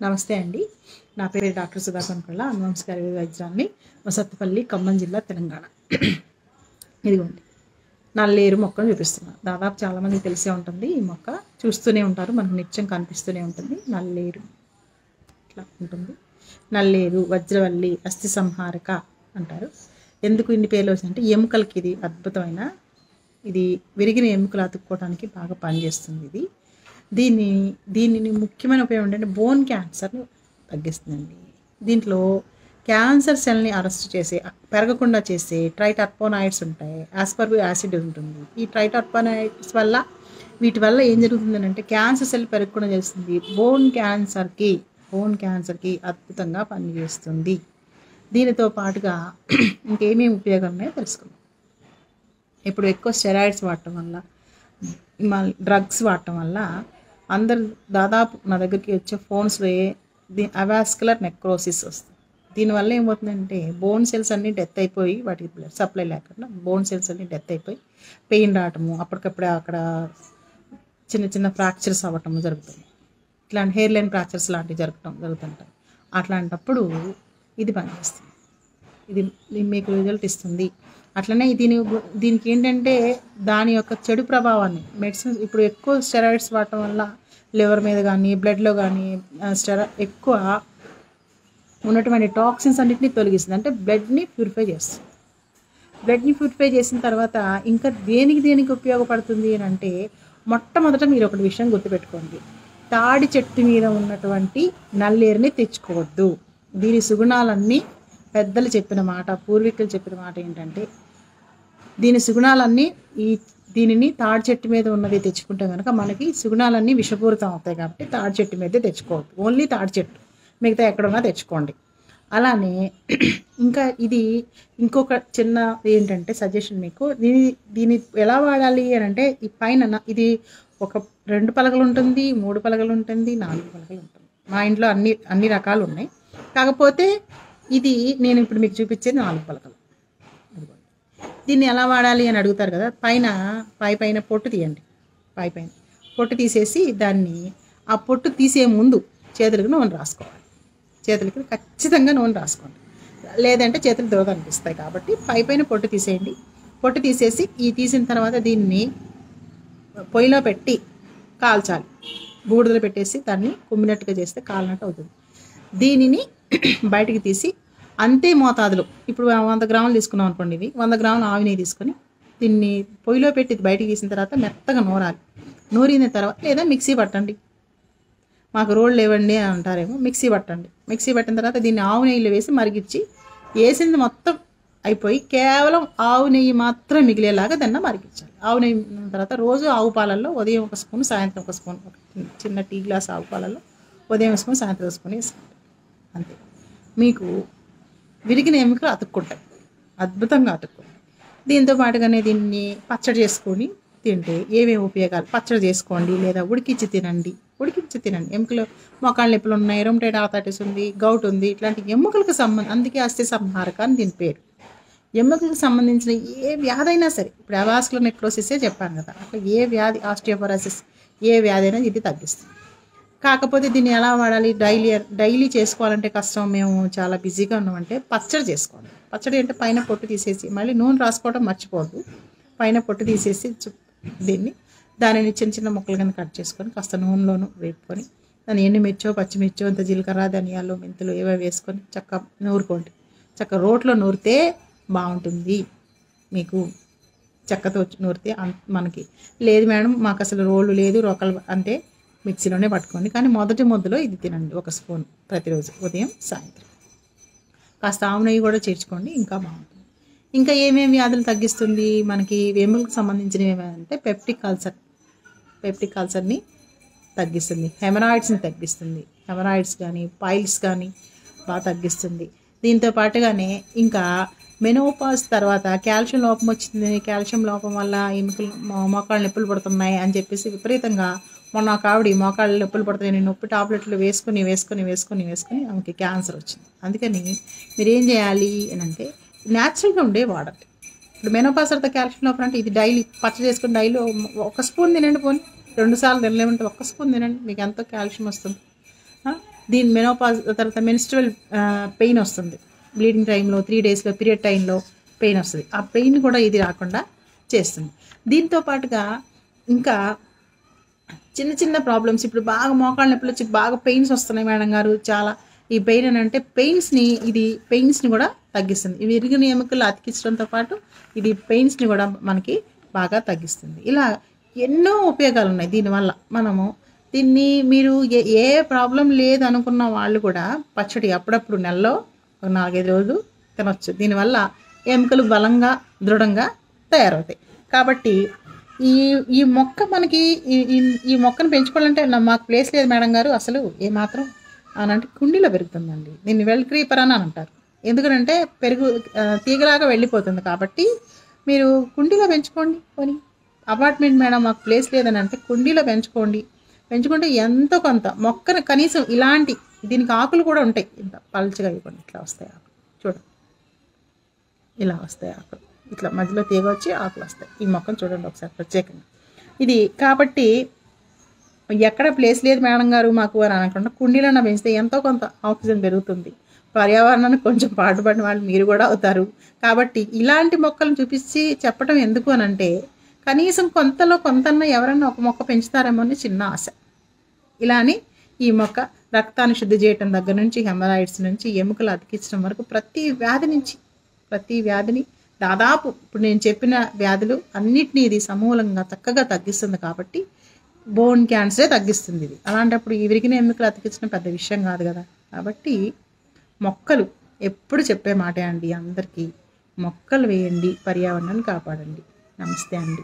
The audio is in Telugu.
నమస్తే అండి. నా పేరు డాక్టర్ సుధా కొనకళ్ళ, అనువంశిక వైద్యురాలిని, వసత్తుపల్లి, ఖమ్మం జిల్లా, తెలంగాణ. ఇదిగోండి నల్లేరు మొక్కను చూపిస్తున్నాను. దాదాపు చాలామందికి తెలిసే ఉంటుంది. ఈ మొక్క చూస్తూనే ఉంటారు, మనకు నిత్యం కనిపిస్తూనే ఉంటుంది. నల్లేరు ఇట్లా ఉంటుంది. నల్లేరు, వజ్రవల్లి, అస్థి సంహారక అంటారు. ఎందుకు ఇన్ని పేర్లు వచ్చిందంటే ఎముకలకి ఇది అద్భుతమైన, ఇది విరిగిన ఎముకలు అతుక్కోవడానికి బాగా పనిచేస్తుంది. దీనిని ముఖ్యమైన ఉపయోగం ఏంటంటే బోన్ క్యాన్సర్ని తగ్గిస్తుందండి. దీంట్లో క్యాన్సర్ సెల్ని అరెస్ట్ చేసే, పెరగకుండా చేసే ట్రైటర్పోనాయిడ్స్ ఉంటాయి, ఆస్పర్బిక్ యాసిడ్ ఉంటుంది. ఈ ట్రైటర్పోనాయిడ్స్ వల్ల, వీటి వల్ల ఏం జరుగుతుందని అంటే క్యాన్సర్ సెల్ పెరగకుండా చేస్తుంది. బోన్ క్యాన్సర్కి అద్భుతంగా పనిచేస్తుంది. దీనితో పాటుగా ఇంకేమేమి ఉపయోగాలు ఉన్నాయో తెలుసుకుందాం. ఇప్పుడు ఎక్కువ స్టెరాయిడ్స్ వాడటం వల్ల, డ్రగ్స్ వాడటం వల్ల అందరు దాదాపు నా దగ్గరికి వచ్చే ఫోన్స్లో అవాస్కులర్ నెక్రోసిస్ వస్తుంది. దీనివల్ల ఏమవుతుందంటే బోన్ సెల్స్ అన్నీ డెత్ అయిపోయి, వాటికి బ్లడ్ సప్లై లేకుండా బోన్ సెల్స్ అన్నీ డెత్ అయిపోయి పెయిన్ రావటము, అప్పటికప్పుడే అక్కడ చిన్న చిన్న ఫ్రాక్చర్స్ అవ్వటము జరుగుతుంది. ఇట్లాంటి హెయిర్ లైన్ ఫ్రాక్చర్స్ లాంటివి జరుగుతుంటాయి. అట్లాంటప్పుడు ఇది పనిచేస్తుంది. ఇది మీకు రిజల్ట్ ఇస్తుంది. అట్లనే దీనికి ఏంటంటే దాని యొక్క చెడు ప్రభావాన్ని మెడిసిన్స్, ఇప్పుడు ఎక్కువ స్టెరాయిడ్స్ వాడటం వల్ల లివర్ మీద కానీ బ్లడ్లో కానీ ఎక్కువ ఉన్నటువంటి టాక్సిన్స్ అన్నింటినీ తొలగిస్తుంది. అంటే బ్లడ్ని ప్యూరిఫై చేస్తుంది. బ్లడ్ని ప్యూరిఫై చేసిన తర్వాత ఇంకా దేనికి ఉపయోగపడుతుంది అని అంటే, మొట్టమొదట మీరు ఒకటి విషయం గుర్తుపెట్టుకోండి. తాడి చెట్టు మీద ఉన్నటువంటి నల్లేరుని తెచ్చుకోవద్దు. దీని సుగుణాలన్నీ పెద్దలు చెప్పిన మాట, పూర్వీకులు చెప్పిన మాట ఏంటంటే, దీని సుగుణాలన్నీ దీనిని తాడి చెట్టు మీద ఉన్నది తెచ్చుకుంటే కనుక మనకి సుగుణాలన్నీ విషపూరితం అవుతాయి. కాబట్టి తాడి చెట్టు మీదే తెచ్చుకోవద్దు. ఓన్లీ తాడి చెట్టు, మిగతా ఎక్కడున్నా తెచ్చుకోండి. అలానే ఇంకా ఇది ఇంకొక చిన్న ఏంటంటే సజెషన్ మీకు, దీన్ని ఎలా వాడాలి అని అంటే, ఈ పైన ఇది ఒక 2 పలకలు ఉంటుంది, 3 పలకలు ఉంటుంది, 4 పలకలు ఉంటుంది. మా ఇంట్లో అన్ని రకాలు ఉన్నాయి. కాకపోతే ఇది నేను ఇప్పుడు మీకు చూపించేది 4 పలకలు. దీన్ని ఎలా వాడాలి అని అడుగుతారు కదా. పైన పొట్టు తీయండి. పైన పొట్టు తీసేసి దాన్ని, ఆ పొట్టు తీసే ముందు చేతులకు నూనె రాసుకోవాలి. చేతులకి ఖచ్చితంగా నూనె రాసుకోండి, లేదంటే చేతులు దురద అనిపిస్తాయి. కాబట్టి పైన పొట్టు తీసేయండి. పొట్టు తీసేసి తీసిన తర్వాత దీన్ని పొయ్యిలో పెట్టి కాల్చాలి. బూడిదలు పెట్టేసి దాన్ని కుమ్మినట్టుగా చేస్తే కాలినట్టు అవుతుంది. దీనిని బయటికి తీసి అంతే మోతాదులో, ఇప్పుడు 100 గ్రాములు తీసుకున్నాం అనుకోండి, ఇవి 100 గ్రాములు ఆవు నెయ్యి తీసుకొని దీన్ని పొయ్యిలో పెట్టి బయటికి తీసిన తర్వాత మెత్తగా నూరాలి. నూరిన తర్వాత, లేదా మిక్సీ పట్టండి, మాకు రోళ్ళు లేవండి అని అంటారేమో, మిక్సీ పట్టండి. మిక్సీ పట్టిన తర్వాత దీన్ని ఆవు నెయ్యిలో వేసి మరిగించి, వేసింది మొత్తం అయిపోయి కేవలం ఆవు నెయ్యి మాత్రం మిగిలేలాగా దాన్ని మరిగించాలి. ఆవు నెయ్యి తర్వాత రోజు ఆవు పాలల్లో ఉదయం 1 స్పూన్, సాయంత్రం 1 స్పూన్, చిన్న టీ గ్లాస్ ఆవు పాలల్లో ఉదయం 1 స్పూన్, సాయంత్రం 1 స్పూన్ వేసుకోండి. అంతే, మీకు విరిగిన ఎముకలు అతుక్కుంటాయి, అద్భుతంగా అతుక్కుంటాయి. దీంతో పాటుగానే దీన్ని పచ్చడి చేసుకొని తింటే ఏమేమి ఉపయోగాలు, పచ్చడి చేసుకోండి, లేదా ఉడికించి తినండి. ఎముకలు, మోకాళ్ళ నొప్పులు ఉన్నాయి, రొమటైడ్ ఆర్థరైటిస్ ఉంది, గౌట్ ఉంది, ఇట్లాంటి ఎముకలకు అందుకే అస్థి సంహారక అని దీని పేరు. ఎముకలకు సంబంధించిన ఏ వ్యాధి అయినా సరే, ఇప్పుడు అవాస్కులర్ నెక్రోసిసే చెప్పాను కదా, అట్లా ఏ వ్యాధి, ఆస్టియోపొరోసిస్, ఏ వ్యాధి అయినా ఇది తగ్గిస్తుంది. కాకపోతే దీన్ని ఎలా వాడాలి, డైలీ చేసుకోవాలంటే కష్టం, మేము చాలా బిజీగా ఉన్నామంటే పచ్చడి చేసుకోండి. పచ్చడి అంటే పైన పొట్టు తీసేసి, మళ్ళీ నూనె రాసుకోవడం మర్చిపోవద్దు. పైన పొట్టు తీసేసి దానిని చిన్న చిన్న ముక్కలు కింద కట్ చేసుకొని కాస్త నూనెలోను వేపుకొని, దాన్ని ఎండుమిర్చో, పచ్చిమిర్చో, ఇంత జీలకర్ర, ధనియాలు, మెంతులు ఏవో వేసుకొని చక్కగా నూరుకోండి. చక్కగా రోట్లో నూరితే బాగుంటుంది. మీకు చెక్కతో నూరితే మనకి లేదు మేడం మాకు అసలు రోళ్ళు లేదు, రోకలు అంటే మిక్సీలోనే పట్టుకోండి. కానీ మొదటి ముద్దలో ఇది తినండి, 1 స్పూన్ ప్రతిరోజు ఉదయం, సాయంత్రం. కాస్త ఆవు నెయ్యి కూడా చేర్చుకోండి, ఇంకా బాగుంటుంది. ఇంకా ఏమేమి వ్యాధులు తగ్గిస్తుంది మనకి, ఎముకలకు సంబంధించినవి ఏమంటే పెప్టిక్ అల్సర్ని తగ్గిస్తుంది, హెమరాయిడ్స్ని తగ్గిస్తుంది. హెమరాయిడ్స్ కానీ పైల్స్ కానీ బాగా తగ్గిస్తుంది. దీంతో పాటుగానే ఇంకా మెనోపాజ్ తర్వాత కాల్షియం లోపం వచ్చింది, కాల్షియం లోపం వల్ల ఎముకలు, మోకాళ్ళు నొప్పులు పడుతున్నాయి అని చెప్పేసి విపరీతంగా, మొన్న ఒక ఆవిడ మోకాళ్ళు నొప్పులు పడుతున్నాయి, నొప్పి టాబ్లెట్లు వేసుకొని ఆమెకి క్యాన్సర్ వచ్చింది. అందుకని మీరు ఏం చేయాలి అని అంటే, న్యాచురల్గా ఉండే వాడండి. ఇప్పుడు మెనోపాజ్ తర్వాత కాల్షియం లోపం అంటే ఇది డైలీ పచ్చడి చేసుకుని డైలీ 1 స్పూన్ తినండి. పోనీ 2 సార్లు తినలేమంటే 1 స్పూన్ తినండి, మీకు ఎంతో కాల్షియం వస్తుంది. దీని మెనోపాజ్ తర్వాత మెన్స్ట్రువల్ పెయిన్ వస్తుంది, బ్లీడింగ్ టైంలో 3 డేస్లో పీరియడ్ టైంలో పెయిన్ వస్తుంది. ఆ పెయిన్ కూడా ఇది రాకుండా చేస్తుంది. దీంతో పాటుగా ఇంకా చిన్న చిన్న ప్రాబ్లమ్స్, ఇప్పుడు బాగా మోకాళ్ళ నొప్పులు వచ్చి బాగా పెయిన్స్ వస్తున్నాయి మేడం గారు, చాలా ఈ పెయిన్ అని అంటే పెయిన్స్ని కూడా తగ్గిస్తుంది. ఇవి విరిగిన ఎముకలు అతికించడంతో పాటు ఇది పెయిన్స్ని కూడా మనకి బాగా తగ్గిస్తుంది. ఇలా ఎన్నో ఉపయోగాలు ఉన్నాయి దీనివల్ల. మనము దీన్ని మీరు ఏ ప్రాబ్లం లేదు అనుకున్న వాళ్ళు కూడా పచ్చడి అప్పుడప్పుడు నెలలో 4-5 రోజులు తినొచ్చు. దీనివల్ల ఎముకలు బలంగా దృఢంగా తయారవుతాయి. కాబట్టి ఈ మొక్క మనకి ఈ మొక్కను పెంచుకోవాలంటే మాకు ప్లేస్ లేదు మేడం గారు అసలు ఏమాత్రం అని అంటే కుండీలో పెరుగుతుందండి. దీన్ని వెల్ క్రీపర్ అని అంటారు. ఎందుకంటే తీగలాగా వెళ్ళిపోతుంది. కాబట్టి మీరు కుండీలో పెంచుకోండి. పోనీ అపార్ట్మెంట్ మేడం మాకు ప్లేస్ లేదని అంటే కుండీలో పెంచుకుంటే ఎంతో కొంత మొక్కను కనీసం దీనికి ఆకులు కూడా ఉంటాయి, ఇంత పల్చగా ఇవ్వండి, ఇట్లా వస్తాయి ఆకులు, చూడండి ఇలా వస్తాయి ఆకులు, ఇట్లా మధ్యలో తీగ వచ్చి ఆకులు వస్తాయి. ఈ మొక్కను చూడండి ఒకసారి ప్రత్యేకంగా. ఇది కాబట్టి ఎక్కడ ప్లేస్ లేదు మేడం గారు మాకు అని అనకుండా కుండీలో పెంచితే ఎంతో కొంత ఆక్సిజన్ పెరుగుతుంది. పర్యావరణానికి కొంచెం పాటుపడిన వాళ్ళు మీరు కూడా అవుతారు. కాబట్టి ఇలాంటి మొక్కలను చూపించి చెప్పడం ఎందుకు అని అంటే కనీసం కొంతలో కొంతన్నా ఎవరన్నా ఒక మొక్క పెంచుతారేమో అని చిన్న ఆశ. ఇలా అని ఈ మొక్క రక్తాన్ని శుద్ధి చేయటం దగ్గర నుంచి హెమరాయిడ్స్ నుంచి ఎముకలు అతికించడం వరకు ప్రతి వ్యాధిని దాదాపు ఇప్పుడు నేను చెప్పిన వ్యాధులు అన్నిటినీ ఇది సమూలంగా చక్కగా తగ్గిస్తుంది. కాబట్టి బోన్ క్యాన్సరే తగ్గిస్తుంది ఇది. అలాంటప్పుడు ఈ విరిగిన ఎముకలు అతికించడం పెద్ద విషయం కాదు కదా. కాబట్టి మొక్కలు ఎప్పుడు చెప్పే మాటే అండి అందరికీ, మొక్కలు వేయండి, పర్యావరణాన్ని కాపాడండి. నమస్తే అండి.